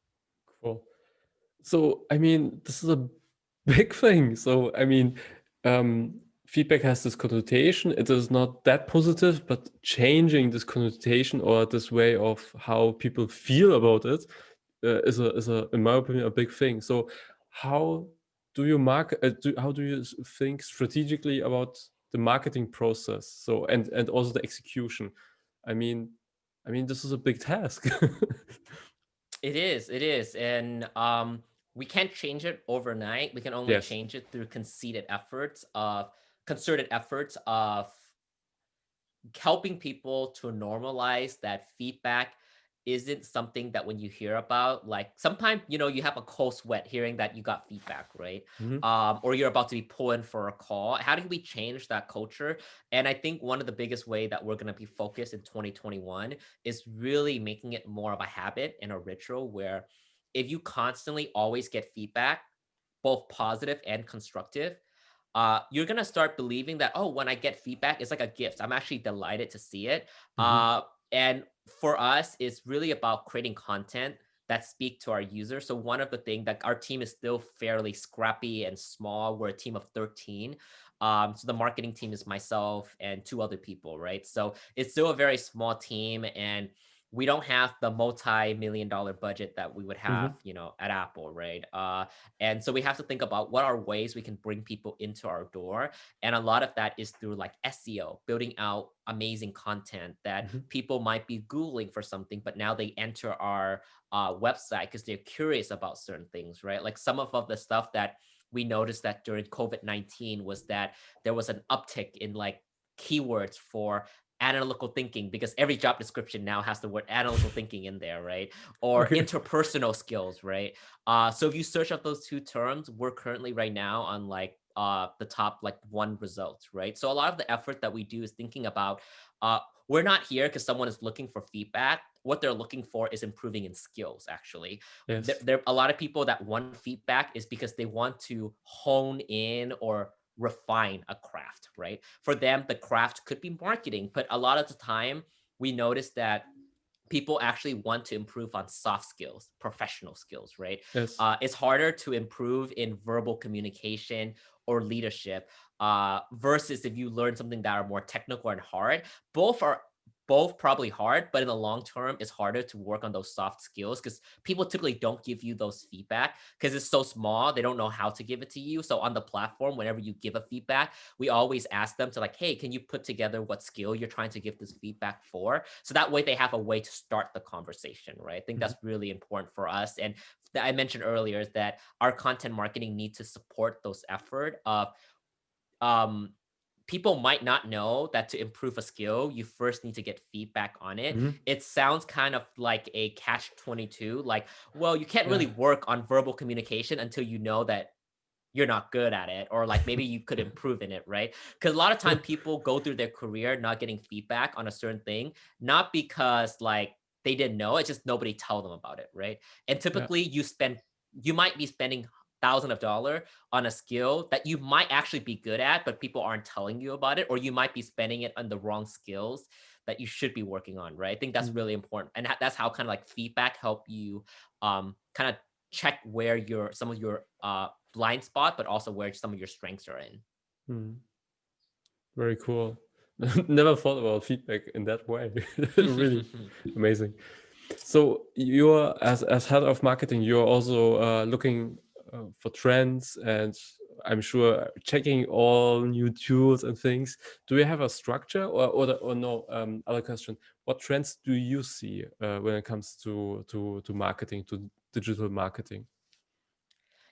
Cool. So, I mean, this is a big thing. So, I mean, feedback has this connotation. It is not that positive, but changing this connotation or this way of how people feel about it is in my opinion, a big thing. So, how do you how do you think strategically about the marketing process? So, and also the execution. I mean, this is a big task. It is, and we can't change it overnight. We can only Yes. change it through concerted efforts of helping people to normalize that feedback isn't something that when you hear about, like sometimes, you have a cold sweat hearing that you got feedback, right? Hmm. Or you're about to be pulled in for a call. How do we change that culture? And I think one of the biggest way that we're going to be focused in 2021 is really making it more of a habit and a ritual where if you constantly always get feedback, both positive and constructive, you're gonna start believing that, oh, when I get feedback, it's like a gift. I'm actually delighted to see it. Hmm. And for us, it's really about creating content that speak to our users. So one of the things that our team is still fairly scrappy and small. We're a team of 13. So the marketing team is myself and two other people, right? So it's still a very small team, and we don't have the multi-million dollar budget that we would have, Hmm. at Apple, right? And so we have to think about what are ways we can bring people into our door. And a lot of that is through like SEO, building out amazing content that Hmm. people might be Googling for something, but now they enter our website because they're curious about certain things, right? Like some of the stuff that we noticed that during COVID-19 was that there was an uptick in like keywords for analytical thinking because every job description now has the word analytical thinking in there, right? Or Okay. interpersonal skills, right? So if you search up those two terms, we're currently right now on like the top like one results, right? So a lot of the effort that we do is thinking about we're not here because someone is looking for feedback. What they're looking for is improving in skills, actually. Yes. There a lot of people that want feedback is because they want to hone in or refine a craft, right? For them, the craft could be marketing, but a lot of the time we notice that people actually want to improve on soft skills, professional skills, right? Yes. It's harder to improve in verbal communication or leadership versus if you learn something that are more technical and hard. Both probably hard, but in the long term, it's harder to work on those soft skills because people typically don't give you those feedback because it's so small. They don't know how to give it to you. So on the platform, whenever you give a feedback, we always ask them to like, hey, can you put together what skill you're trying to give this feedback for? So that way they have a way to start the conversation, right? I think Mhm. that's really important for us. And that I mentioned earlier is that our content marketing needs to support those effort of um people might not know that to improve a skill, you first need to get feedback on it. Mhm. It sounds kind of like a catch 22, like, well, you can't really Yeah. work on verbal communication until you know that you're not good at it or like maybe you could improve in it, right? Because a lot of time people go through their career not getting feedback on a certain thing, not because like they didn't know, it's just nobody tell them about it, right? And Yeah. typically you might be spending thousands of dollars on a skill that you might actually be good at but people aren't telling you about it, or you might be spending it on the wrong skills that you should be working on, right? I think that's Mm. really important, and that's how kind of like feedback help you kind of check where your some of your blind spot, but also where some of your strengths are in. Mm. Very cool. Never thought about feedback in that way. Really amazing. So you're as head of marketing, you're also looking for trends, and I'm sure checking all new tools and things. Do you have a structure, or no? Other question: what trends do you see when it comes to marketing, to digital marketing?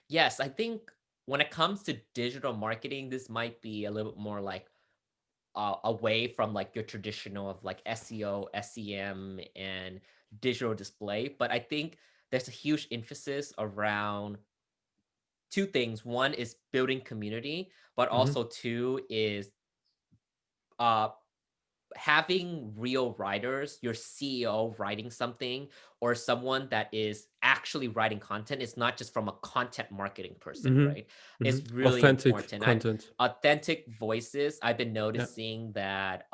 Yes, I think when it comes to digital marketing, this might be a little bit more like away from like your traditional of like SEO, SEM, and digital display. But I think there's a huge emphasis around two things. One is building community, but Mm-hmm. also two is uh having real writers, your CEO writing something, or someone that is actually writing content is not just from a content marketing person, Mm-hmm. right? Mm-hmm. It's really Authentic important. content. Authentic voices. I've been Yeah. noticing that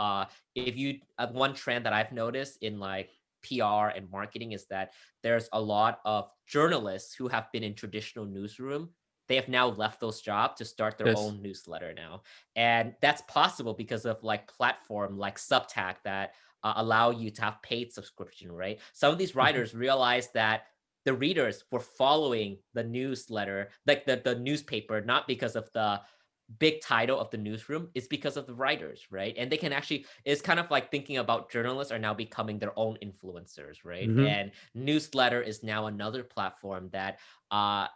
if you one trend that I've noticed in like PR and marketing is that there's a lot of journalists who have been in traditional newsroom. They have now left those jobs to start their Yes. own newsletter now, and that's possible because of like platform like Substack that allow you to have paid subscription, right? Some of these Mm-hmm. writers realize that the readers were following the newsletter, like the newspaper, not because of the big title of the newsroom, is because of the writers, right? And they can actually, it's kind of like thinking about journalists are now becoming their own influencers, right? Mm-hmm. And newsletter is now another platform that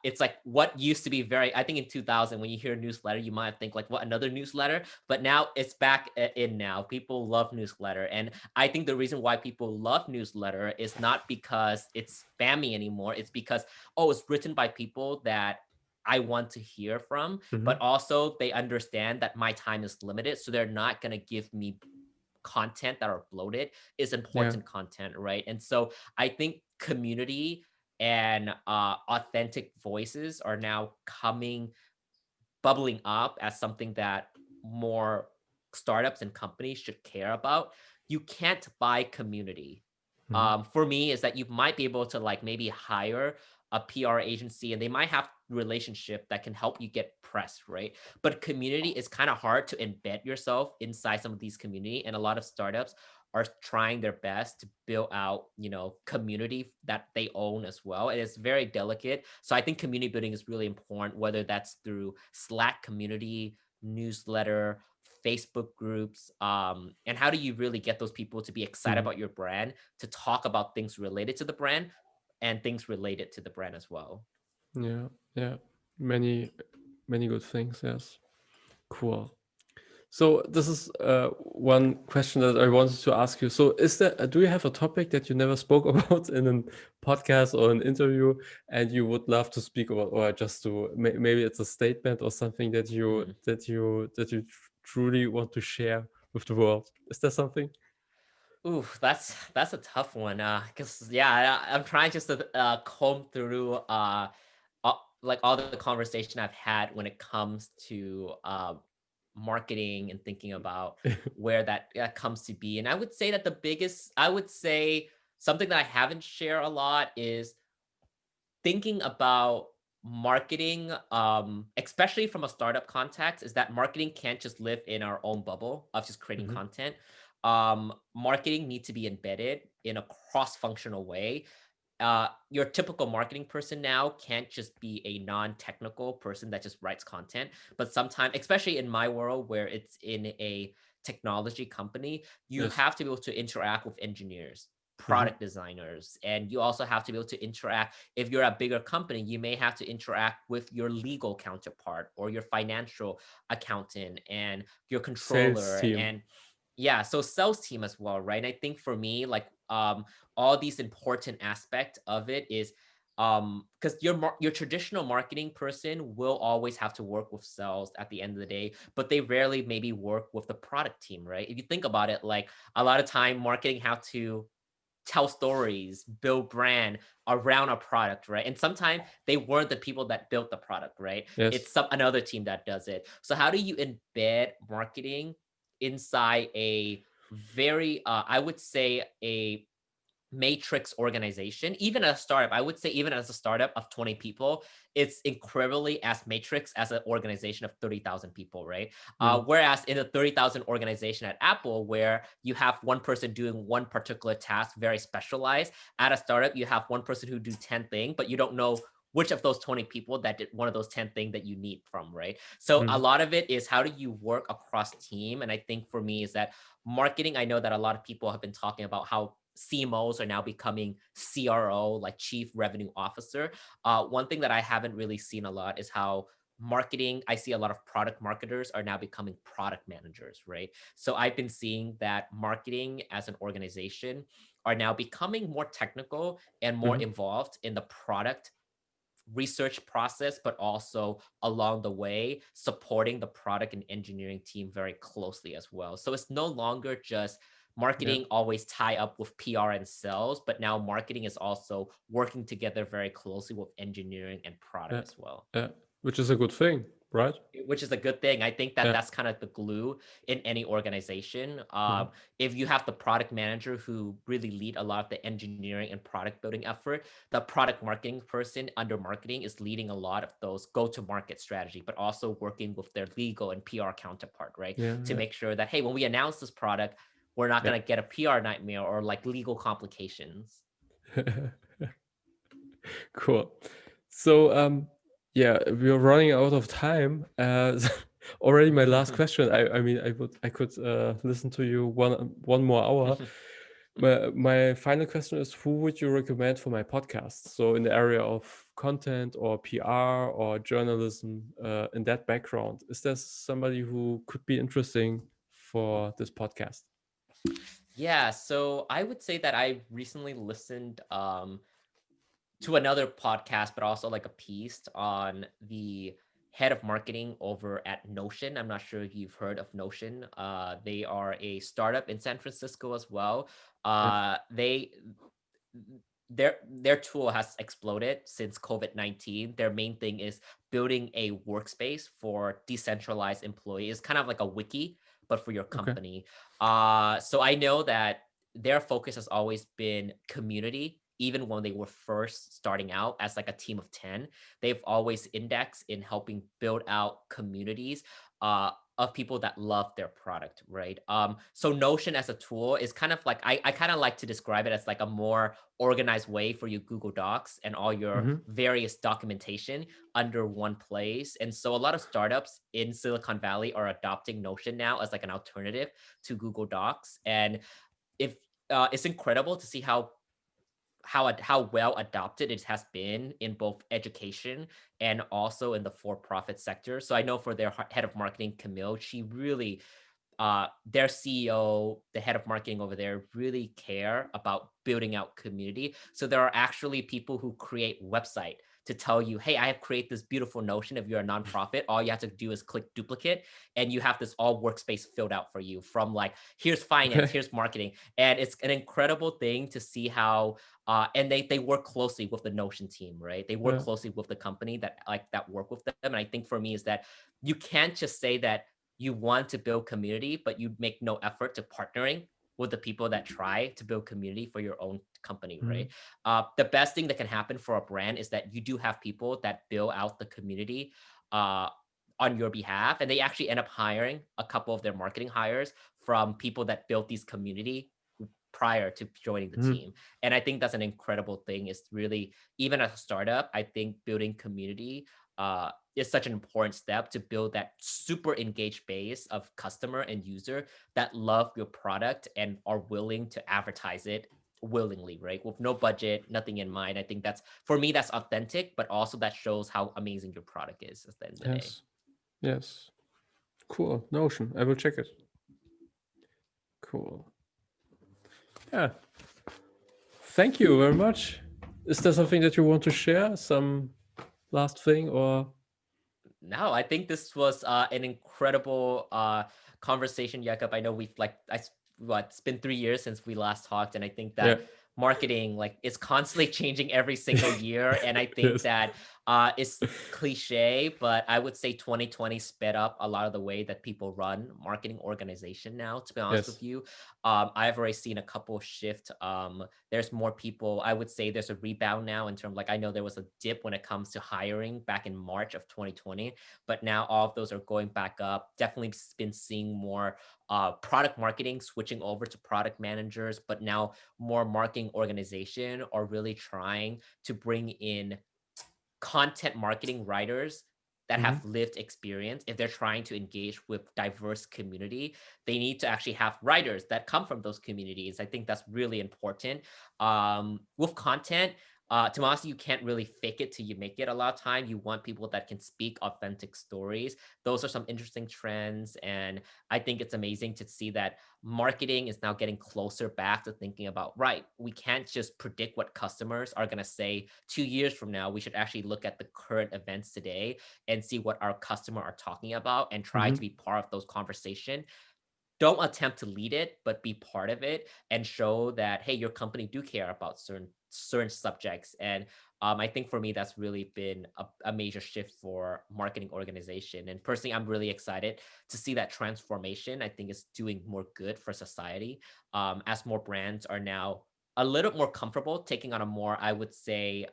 it's like what used to be very, I think in 2000 when you hear newsletter you might think like what, another newsletter, but now it's back in now. People love newsletter, and I think the reason why people love newsletter is not because it's spammy anymore. It's because, oh, it's written by people that I want to hear from, Mm-hmm. but also they understand that my time is limited, so they're not going to give me content that are bloated. Is Yeah. important content, right? And so I think community and authentic voices are now coming, bubbling up as something that more startups and companies should care about. You can't buy community. Mm-hmm. For me, is that you might be able to like maybe hire a PR agency and they might have relationship that can help you get press, right? But community is kind of hard to embed yourself inside some of these community, and a lot of startups are trying their best to build out, community that they own as well. And it's very delicate. So I think community building is really important, whether that's through Slack community, newsletter, Facebook groups. And how do you really get those people to be excited Mm-hmm. about your brand, to talk about things related to the brand and things related to the brand as well? Yeah. Yeah. Many, many good things. Yes. Cool. So this is one question that I wanted to ask you. So is there, do you have a topic that you never spoke about in a podcast or an interview, and you would love to speak about, or just to maybe it's a statement or something that Hmm. you truly want to share with the world? Is there something? Ooh, that's a tough one. Cause yeah, I'm trying just to comb through like all the conversation I've had when it comes to marketing and thinking about where that comes to be. And I would say that I would say something that I haven't shared a lot is thinking about marketing, especially from a startup context, is that marketing can't just live in our own bubble of just creating Mhm. content. Marketing needs to be embedded in a cross-functional way. Your typical marketing person now can't just be a non-technical person that just writes content, but sometimes, especially in my world where it's in a technology company, you Yes. have to be able to interact with engineers, Mhm. product designers, and you also have to be able to interact. If you're a bigger company, you may have to interact with your legal counterpart or your financial accountant and your Sales controller, team. and yeah, so sales team as well, right? And I think for me, like all these important aspect of it is because your traditional marketing person will always have to work with sales at the end of the day, but they rarely maybe work with the product team, right? If you think about it, like a lot of time marketing have to tell stories, build brand around a product, right? And sometimes they weren't the people that built the product, right? Yes. It's some another team that does it. So how do you embed marketing inside a very I would say a matrix organization, even a startup? I would say even as a startup of 20 people, it's incredibly as matrix as an organization of 30,000 people, right? Mm. Whereas in a 30,000 organization at Apple, where you have one person doing one particular task, very specialized, at a startup, you have one person who do 10 things, but you don't know which of those 20 people that did one of those 10 things that you need from, right? So a Mhm. lot of it is how do you work across team? And I think for me is that marketing, I know that a lot of people have been talking about how CMOs are now becoming CRO, like Chief Revenue Officer. One thing that I haven't really seen a lot is how marketing, I see a lot of product marketers are now becoming product managers, right? So I've been seeing that marketing as an organization are now becoming more technical and more Hmm. involved in the product research process, but also along the way supporting the product and engineering team very closely as well. So it's no longer just Yeah. marketing always tie up with PR and sales, but now marketing is also working together very closely with engineering and product Yeah. as well, Yeah. Which is a good thing, right? which is a good thing. I think that Yeah. that's kind of the glue in any organization. Hmm. If you have the product manager who really lead a lot of the engineering and product building effort, the product marketing person under marketing is leading a lot of those go to market strategy, but also working with their legal and PR counterpart, right? Yeah. To Yeah. make sure that, hey, when we announce this product, we're not Yeah. going to get a PR nightmare or like legal complications. Cool. So, yeah, we are running out of time. Already my last question. I mean, I could listen to you one more hour. My final question is, who would you recommend for my podcast? So in the area of content or PR or journalism, in that background, is there somebody who could be interesting for this podcast? Yeah, so I would say that I recently listened to another podcast, but also like a piece on the head of marketing over at Notion. I'm not sure if you've heard of Notion. They are a startup in San Francisco as well. Yeah. They their tool has exploded since COVID-19. Their main thing is building a workspace for decentralized employees, kind of like a wiki, but for your Okay. company. So I know that their focus has always been community. Even when they were first starting out as like a team of 10, they've always indexed in helping build out communities of people that love their product, right? So Notion as a tool is kind of like I kind of like to describe it as like a more organized way for you Google Docs and all your Hmm. various documentation under one place. And so a lot of startups in Silicon Valley are adopting Notion now as like an alternative to Google Docs. And if it's incredible to see how well adopted it has been in both education and also in the for-profit sector. So I know for their head of marketing, Camille, she really their CEO, the head of marketing over there, really care about building out community. So there are actually people who create website to tell you, hey, I have created this beautiful Notion. If you're a nonprofit, all you have to do is click duplicate, and you have this all workspace filled out for you. From like, here's finance, Okay. here's marketing, and it's an incredible thing to see how. And they work closely with the Notion team, right? They work Yeah. closely with the company that work with them. And I think for me is that you can't just say that you want to build community, but you make no effort to partnering with the people that try to build community for your own company, Mhm. right? The best thing that can happen for a brand is that you do have people that build out the community uh, on your behalf, and they actually end up hiring a couple of their marketing hires from people that built these community prior to joining the Mhm. team. And I think that's an incredible thing. It's really, even as a startup, I think building community is such an important step to build that super engaged base of customer and user that love your product and are willing to advertise it willingly, right? With no budget, nothing in mind. I think that's, for me, that's authentic, but also that shows how amazing your product is at the end of the day. Yes. Yes. Cool. Notion. I will check it. Cool. Yeah. Thank you very much. Is there something that you want to share? Some last thing or No, I think this was an incredible conversation, Jakob. I know we've like what it's been 3 years since we last talked, and I think yeah. that marketing like is constantly changing every single year. And I think Yes. that it's cliche, but I would say 2020 sped up a lot of the way that people run marketing organization now. To be honest Yes. with you, I've already seen a couple shift. There's more people. I would say there's a rebound now in terms like I know there was a dip when it comes to hiring back in March of 2020, but now all of those are going back up. Definitely been seeing more product marketing switching over to product managers, but now more marketing organization are really trying to bring in content marketing writers that Hmm. have lived experience. If they're trying to engage with diverse community, they need to actually have writers that come from those communities. I think that's really important. With content, to be honest, you can't really fake it till you make it. A lot of time, you want people that can speak authentic stories. Those are some interesting trends, and I think it's amazing to see that marketing is now getting closer back to thinking about, right, we can't just predict what customers are going to say 2 years from now. We should actually look at the current events today and see what our customer are talking about and try to Hmm. be part of those conversation. Don't attempt to lead it, but be part of it and show that, hey, your company do care about certain subjects. And I think for me, that's really been a major shift for marketing organization. And personally, I'm really excited to see that transformation. I think it's doing more good for society, as more brands are now a little more comfortable taking on a more, I would say,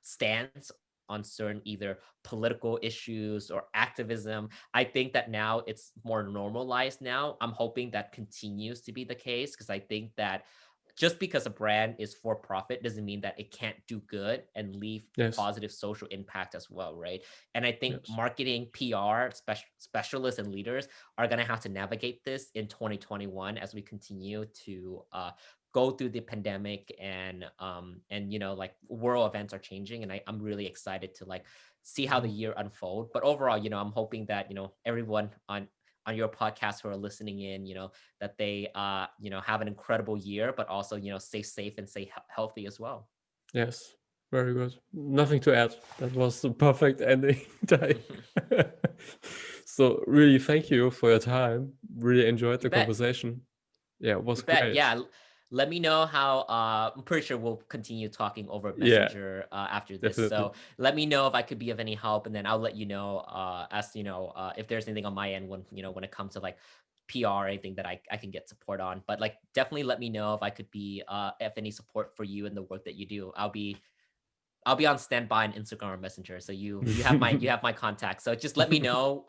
stance on certain either political issues or activism. I think that now it's more normalized now. I'm hoping that continues to be the case, because I think that just because a brand is for profit doesn't mean that it can't do good and leave Yes. positive social impact as well, right? And I think Yes. marketing, PR, specialists and leaders are going to have to navigate this in 2021 as we continue to go through the pandemic, and like world events are changing, and I'm really excited to like see how the Mhm. year unfold. But overall, I'm hoping that everyone on your podcast who are listening in, that they have an incredible year, but also stay safe and stay healthy as well. Yes. Very good. Nothing to add. That was the perfect ending. Tai. So really, thank you for your time. Really enjoyed You the bet. conversation. Yeah, it was You bet. great. Yeah. Let me know how. I'm pretty sure we'll continue talking over Yeah, Messenger after this. definitely. So let me know if I could be of any help, and then I'll let you know as if there's anything on my end when it comes to like PR or anything that I can get support on. But like definitely let me know if I could be if any support for you and the work that you do. I'll be on standby on Instagram or Messenger. So you have my contact. So just let me know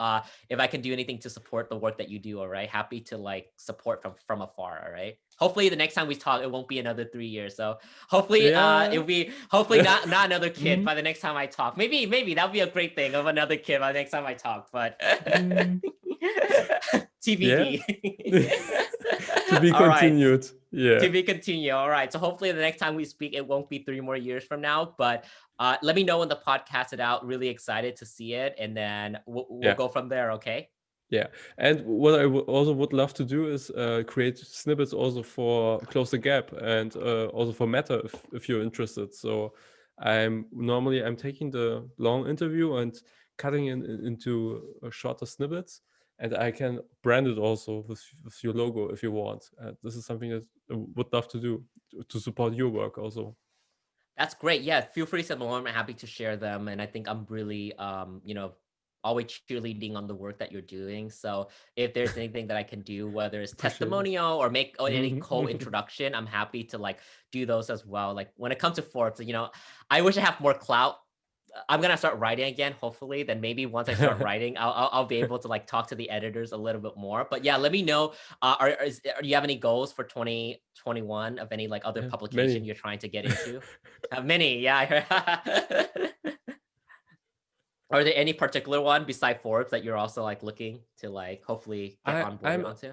if I can do anything to support the work that you do. All right, happy to like support from afar. All right. Hopefully the next time we talk, it won't be another 3 years. So hopefully Yeah. it'll be hopefully not another kid Mm, by the next time I talk. Maybe that'd be a great thing of another kid by the next time I talk. But mm, yeah. TBD. To be All right. continued. Yeah. To be continued. All right. So hopefully the next time we speak, it won't be 3 more years from now. But let me know when the podcast is out. Really excited to see it, and then we'll Yeah. go from there. Okay. Yeah, and what I also would love to do is create snippets also for Close the Gap and also for Meta if you're interested. So I'm taking the long interview and cutting it into shorter snippets, and I can brand it also with your logo if you want. This is something that I would love to do to support your work also. That's great. Yeah, feel free to send along. I'm happy to share them. And I think I'm really, always cheerleading on the work that you're doing. So if there's anything that I can do, whether it's Appreciate it. testimonial or make or any co-introduction, I'm happy to like do those as well. Like when it comes to Forbes, I wish I have more clout. I'm gonna start writing again, hopefully. Then maybe once I start writing, I'll be able to like talk to the editors a little bit more. But yeah, let me know. Do you have any goals for 2021 of any like other Yeah, publication many. you're trying to get into? Many, yeah. Are there any particular one beside Forbes that you're also like looking to like hopefully get onboarded I'm onto?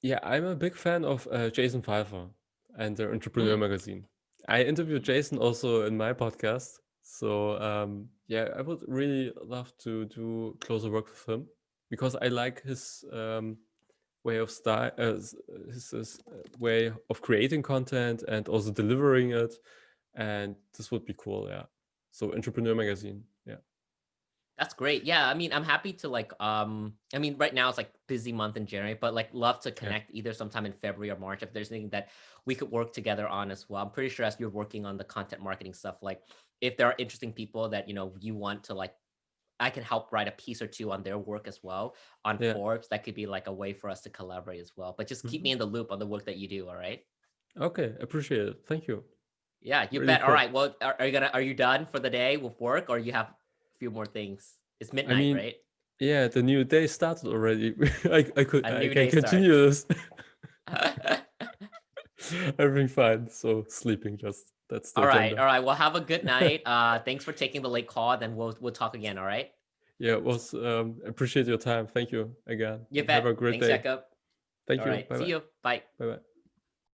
Yeah, I'm a big fan of Jason Pfeiffer and the Entrepreneur Mm, magazine. I interviewed Jason also in my podcast. So yeah, I would really love to do closer work with him because I like his way of style, his way of creating content and also delivering it. And this would be cool. Yeah. So Entrepreneur magazine. Yeah. that's great. Yeah, I mean, I'm happy to like I mean, right now it's like busy month in January, but like love to Yeah. connect either sometime in February or March if there's anything that we could work together on as well. I'm pretty sure as you're working on the content marketing stuff, like if there are interesting people that you want to like, I can help write a piece or two on their work as well on Yeah. Forbes. That could be like a way for us to collaborate as well. But just keep Mhm. me in the loop on the work that you do, all right? Okay. Appreciate it. Thank you. Yeah, you Really bet. All cool. right. Well, are you done for the day with work, or you have a few more things? It's I midnight, mean, right? yeah, the new day started already. A I new can day continue starts. this. Everything fine. So sleeping just that's the All right. agenda. All right. Well, have a good night. Thanks for taking the late call. Then we'll talk again. All right. Yeah, it was appreciate your time. Thank you again You and have bet. a great Thanks, day. Jacob. Thank All you. right. Bye See bye. you. Bye. Bye bye.